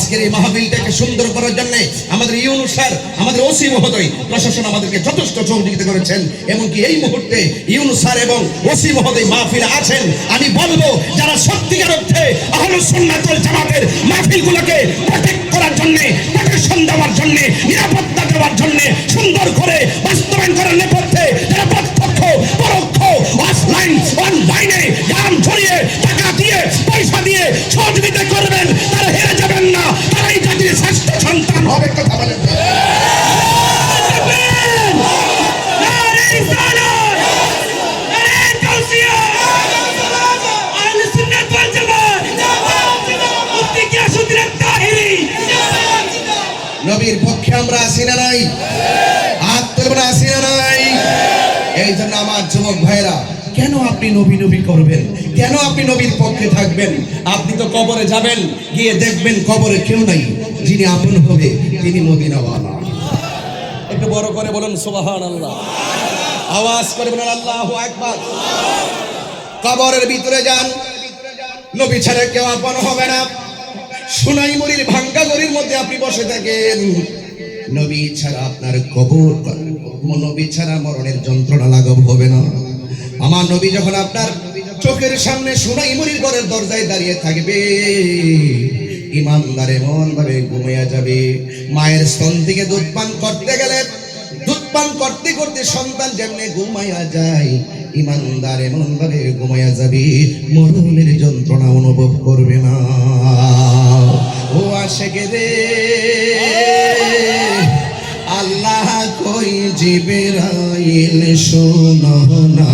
আজকের এই মাহফিলটাকে সুন্দর করার জন্য আমাদের ইউনূস স্যার, আমাদের ওসি মহোদয়, প্রশাসন আমাদেরকে যথেষ্ট সহযোগিতা করেছেন। এমনকি এই মুহূর্তে ইউনূস স্যার এবং ওসি মহোদয় মাহফিলে আছেন। আমি বলবো যারা সত্যিকার অর্থে আহলুস সুন্নাত ওয়াল জামাতের মাহফিলগুলোকে প্রোটেক্ট করার জন্য, প্রোটেকশন দেওয়ার জন্য, নিরাপত্তা দেওয়ার জন্য, সুন্দর করে বাস্তবায়ন করার নেপথ্যে যারা প্রত্যক্ষ পরোক্ষ অফলাইন অনলাইনে গান ছড়িয়ে টাকা দিয়ে পয়সা দিয়ে সহযোগিতা করবেন, তারা হেরে যাবেন না। তারাই জাতির শ্রেষ্ঠ সন্তান হবে। কথা বলেন নবীর পক্ষে আমরা আসি না নাই? হাত তুলবেন, আসি না নাই? এই জন্য আমার যুবক ভাইরা, কেন আপনি নবী নবী করবেন? কেন আপনি নবীর পক্ষে থাকবেন? আপনি তো কবরে যাবেন, গিয়ে দেখবেন কবরে কেউ নাই, যিনি আপন হবে তিনি মদিনাওয়ালা। একটু বড় করে বলুন সুবহানাল্লাহ, আওয়াজ করে বলুন আল্লাহু আকবার। কবরের ভিতরে যান, নবী ছাড়া কেউ আপন হবে না। সোনাইমুড়ির ভাঙ্গা গড়ির মধ্যে আপনি বসে থাকেন, নবী ছাড়া আপনার কবর, নবী ছাড়া মরণের যন্ত্রণা লাঘব হবে না। আমার নবী যখন আপনার চোখের সামনে সোনাইমুড়ির ঘরের দরজায় দাঁড়িয়ে থাকবে, ইমানদার এমন ভাবে ঘুমিয়ে যাবে। মায়ের স্তন থেকে দুধ পান করতে গেলে, দুধ পান করতে করতে সন্তান যেমনি ঘুমাইয়া যায়, ইমানদার এমন ভাবে ঘুমাইয়া যাবে, মরণের যন্ত্রণা অনুভব করবে না। ও আশেকে রে, আল্লাহ কই জিবরাইল শোনো না,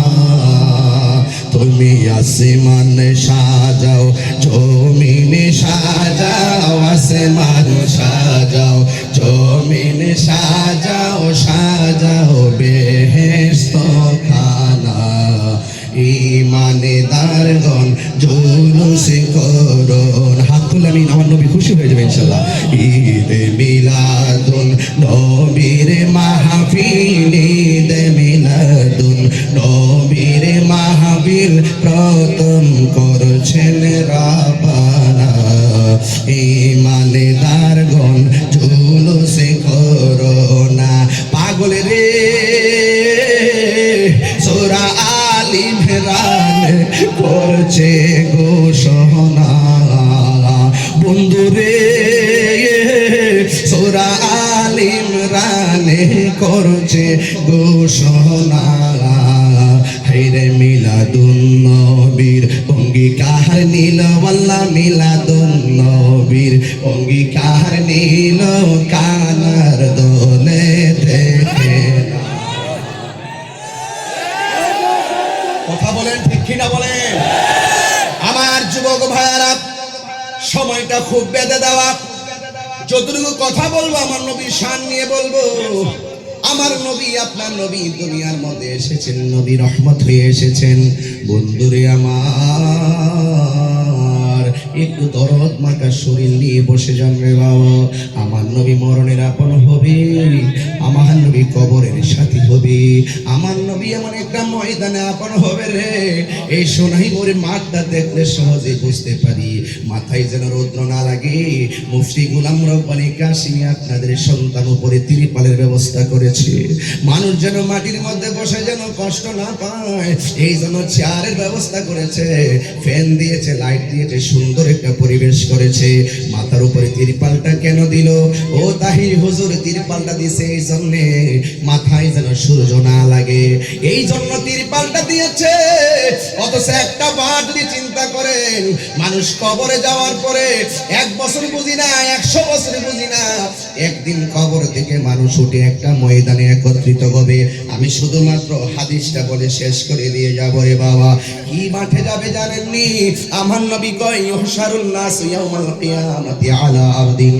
তুমি আসমান সাজাও, জমিন সাজাও, আসমান সাজাও, জমিন সাজাও, সাজাও বেহেশত খানা। ইমানদারগণ জুলুস করুন, হাত তুলে আমি, আমার নবী খুশি হয়ে যাবে ইনশাআল্লাহ। ঈদে মিলাদুন নবীর মাহফিল, ঈদে মিলাদুন নবীর মাহফিল প্রথম করছেন রাব্বানা। ইমানদারগণ জুলুস করুনা। পাগল রে সূরা আল ইমরান করছে ঘোষণা, বন্ধু রে সূরা আল ইমরান করছে ঘোষণা। হায়রে মিলাদুন নবীর অঙ্গীকার নিল, আল্লাহ মিলাদুন নবীর অঙ্গীকার নিল, কানার দোলে দেখে। কথা বলেন ঠিক কিনা বলেন? আমার যুবক ভাইয়ারা, সময়টা খুব বেঁধে দেওয়া। যতটুকু কথা বলবো আমার নবীর শান নিয়ে বলবো। আমার নবী, আপনার নবী দুনিয়ার মধ্যে এসেছেন, নবী রহমত হয়ে এসেছেন। বন্ধুরে আমার, একটু দরদ মাখা শরীর নিয়ে বসে যান রে বাবা। আমার নবী মরণের আপন হবে, আমার নবী কবরের সাথী হবে, আমার নবী এমন একটা ময়দানে আপন হবে রে। এই সোনাইমুড়ির মাঠটা দেখলে সহজে বুঝতে পারি, মাথায় যেন রৌদ্র না লাগে। মুফতি গোলাম রব্বানী কাশিমি আপনাদের সন্তান উপরে ত্রিপালের ব্যবস্থা করেছে, মানুষ যেন মাটির মধ্যে বসে যেন কষ্ট না পায়, এই জন্য চেয়ারের ব্যবস্থা করেছে, ফ্যান দিয়েছে, লাইট দিয়েছে, সুন্দর একটা পরিবেশ করেছে। মাথার উপরে তিরপালটা কেন দিল? ও তাহির হুজুর তিরপালটা দিয়েছে এই জন্যে মাথায় যেন সূর্য না লাগে, এই জন্য তিরপালটা দিয়েছে। অথচ একটা বার যদি চিন্তা করেন, মানুষ কবরে যাওয়ার পরে 1 বছর বুঝি না, 100 বছর বুঝি না, একদিন কবর থেকে মানুষ উঠে একটা ময়দানে একত্রিত হবে। আমি শুধুমাত্র হাদিসটা বলে শেষ করে দিয়ে যাব রে বাবা। কি মাঠে যাবে জানেননি? আমার নবী কয় ইহশারুন নাস ইয়াউমাল কিয়ামাতি আলা আরদিন,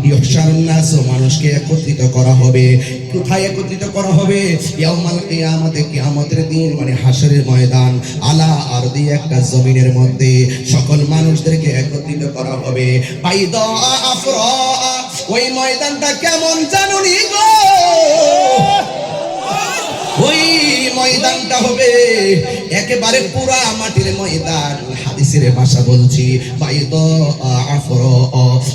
ইহশারুন নাস, মানুষকে একত্রিত করা হবে। কোথায় একত্রিত করা হবে? ইয়াউমাল কিয়ামাতে, কিয়ামতের দিন, মানে হাসরের ময়দান। আলা আরদি, একটা জমিনের মধ্যে সকল মানুষদেরকে একত্রিত করা হবে। বাইদা আফরা, ওই ময়দানটা কেমন জানুনি গো? ওই ময়দানটা হবে একেবারে পুরা মাটির ময়দান। হাদিসের ভাষা বলছি বাইদ আফর,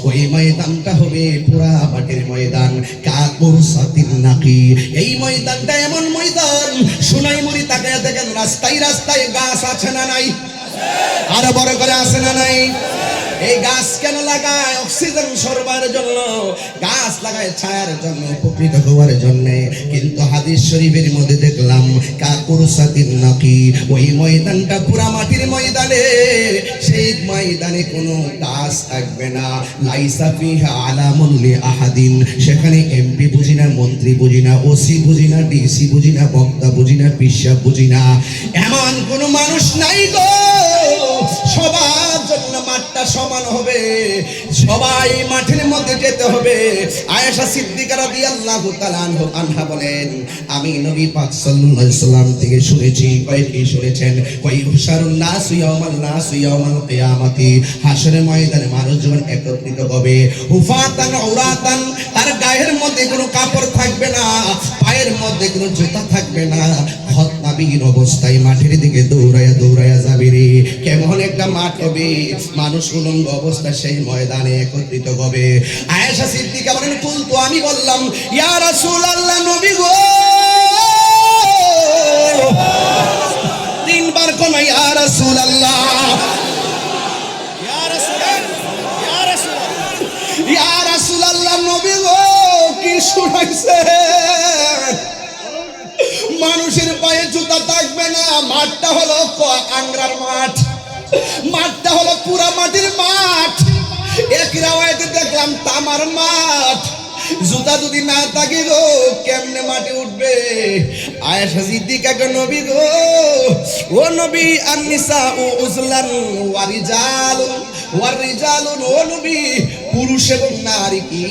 ওই ময়দানটা হবে পুরা মাটির ময়দান। কাকুর সাতিন নাকি, এই ময়দানটা এমন ময়দান সোনাইমুড়ি তাকায় দেখেন রাস্তায় রাস্তায় গাছ আছে না নাই? আরো বড় করে আছে না নাই? এই গাছ কেন লাগায়? অক্সিজেন সরবরাহের জন্য। গাছ লাগায় ছায়ার জন্য, উপকৃত হওয়ার জন্য। কিন্তু হাদিস শরীফের মধ্যে দেখলাম কাকুর সাতিন নাকি, ওই ময়দানটা পুরা মাটির ময়দানে, সেই ময়দানে কোনো গাছ থাকবে না। লাইসা ফিহা আলামুন লি আহাদিন, সেখানে এমপি বুঝি না, মন্ত্রী বুঝি না, ওসি বুঝি না, ডিসি বুঝি না, বক্তা বুঝি না, পিসাব বুঝি না, এমন কোন মানুষ নাই গো। সবার জন্য মাঠটা সমান হবে, সবাই মাঠের মধ্যে যেতে হবে। আয়েশা সিদ্দিকা রাদিয়াল্লাহু তাআলা আনহা বলেন, আমি নবী পাক সাল্লাল্লাহু আলাইহি সাল্লাম থেকে শুনেছি। কয়েকটি শুনেছেন, কই হুশারুন নাস ইয়াউমাল কিয়ামাতি, হাশরের ময়দানে মানুষ যখন একত্রিত হবে, হুফাতান উরাতান, তার গায়ের মধ্যে কোনো কাপড় থাকবে না, পায়ের মধ্যে কোনো জুতা থাকবে না, খতনাবিহীন অবস্থায় মাঠের দিকে দৌড়ায়া দৌড়ায়া যাবে রে। কেমন একটা মাঠ হবে, মানুষ উলঙ্গ অবস্থায় সেই ময়দানে একত্রিত হবে। আয়েশা সিদ্দিকা বলেন, কুলতু, আমি বললাম, ইয়া রাসূলুল্লাহ, নবী গো। তিনবার কোন ইয়া রাসূলুল্লাহ, ইয়া রাসূলুল্লাহ, নবী গো, কি শুনাইছে? মানুষের পায়ে জুতা থাকবে না, মাঠটা হলো আংরার মাঠ, মাঠটা হলো পুরা মাটির মাঠ। এক রাওয়ায়াতে দেখলাম তামার মাঠ। জুতা যদি না থাকে গো, কেমনে মাঠে উঠবে? আয়েশা সিদ্দিকা কে, নবী গো, ও নবী, আন-নিসা উজলান ওয়া রিজালুন, ও নবী, পুরুষ এবং নারী কি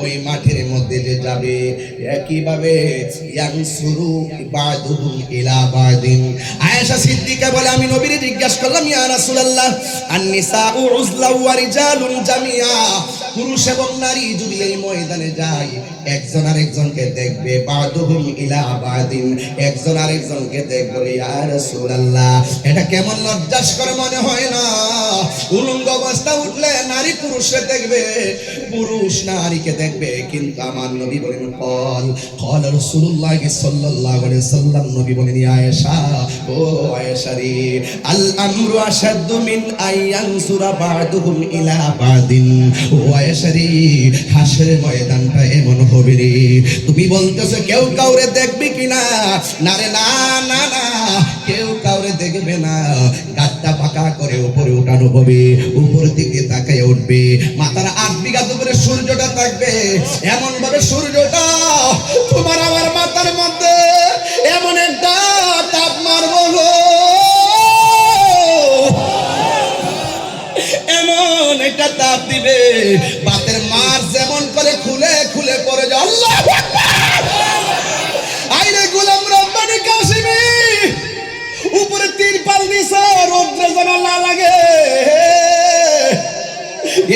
ওই মাঠের মধ্যে যে যাবে একইভাবে ইয়ানসুরু বাদুহুম ইলা বাদিন। আয়েশা সিদ্দিকা বলে, আমি নবীরে জিজ্ঞাসা করলাম, ইয়া রাসূলুল্লাহ, আন-নিসা উজলা ওয়া রিজালুন জামিয়া, পুরুষ এবং নারী যদি এই ময়দানে যায়, একজন আরেকজনকে দেখবে, বাদুহুম ইলা বাদিন, একজন আরেকজনকে দেখবে, ইয়া রাসূলুল্লাহ, এটা কেমন লজ্জাস্কর মনে হয় না? উলঙ্গ অবস্থা উঠলে নারী পুরুষকে দেখবে, পুরুষ নারীকে দেখবে। কিন্তু আমার নবী বলেন, কল রাসূলুল্লাহ সাল্লাল্লাহু আলাইহি সাল্লাম, নবী বলেন, আয়েশা, ও আয়েশা রে, আল আমরু আশাদ্দু মিন আয়ানসুরা বাদুহুম ইলা বাদিন। ও আয়েশা রে, হাশরের ময়দানটা এমন হবে রে, তুমি বলতেছো কেউ কাউরে দেখবে কিনা? না রে, না না না, কেউ কাউরে দেখবে না। গাদটা পাকা করে উপরে উঠানো হবে, উপর দিকে তাকায় উঠবে, মাথার 8 বিঘা উপরে সূর্যটা থাকবে, এমন ভাবে সূর্যটা তোমার আমার মাথার মধ্যে এমন একটা তাপ মারবো গো, এমন একটা তাপ দিবে, বাতের মার যেমন করে খুলে খুলে পড়ে যায়। আল্লাহু আকবার! আইরে গোলাম রব্বানি কাশিমি, উপরে তিরপাল দিছে, রৌদ্রে যেন না লাগে।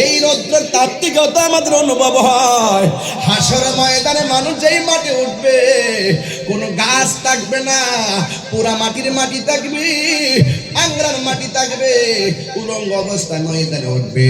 এই রৌদ্রের তাত্ত্বিকতা আমাদের অনুভব হয়। হাশরের ময়দানে মানুষ যেই মাঠে উঠবে, কোনো গাছ থাকবে না, পুরা মাটির মাটি থাকবে, আংরার মাটি থাকবে, উলঙ্গ অবস্থায় ময়দানে উঠবে।